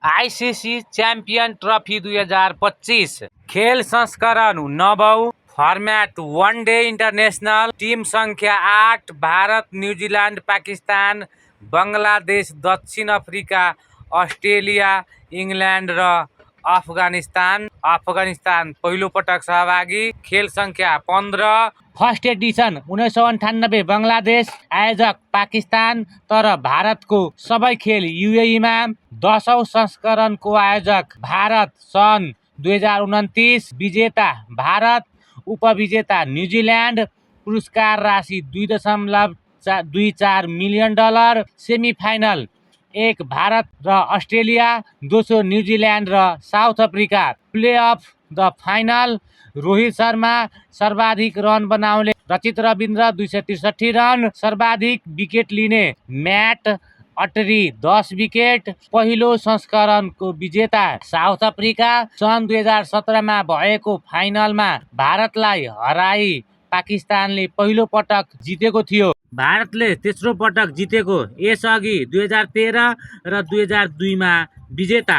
ICC champion trophy 2025 खेल संस्करण 9औं format वन day international team संख्या 8 भारत, न्युजिल्यान्ड, पाकिस्तान, बङ्गलादेश, दक्षिण अफ्रिका, अस्ट्रेलिया, इङ्ल्यान्ड र अफगानिस्तान पहिलो पटक सहभागी। खेल संख्या 15। फर्स्ट एडिसन 1998 बङ्गलादेश आयोजक पाकिस्तान, तर भारतको सबै खेल युएईमा। 10औं संस्करणको आयोजक भारत सन् 2029। विजेता भारत, उपविजेता न्युजिल्यान्ड। पुरस्कार राशि $2.24 मिलियन। सेमिफाइनल 1 भारत र अस्ट्रेलिया, दोस्रो न्युजिल्यान्ड र south Africa. Playoff the final Rohit Sharma सर्वाधिक रन बनाउने, रचित रविन्द्र 263 रन। सर्वाधिक विकेट लिने म्याट अटरी 10 विकेट। पहिलो संस्करणको विजेता साउथ अफ्रिका सन् 2017 भएको फाइनलमा भारतलाई हराई पाकिस्तानले पहिलो पटक जितेको थियो। भारतले तेस्रो पटक जितेको, यसअघि 2013 र 2002 मा विजेता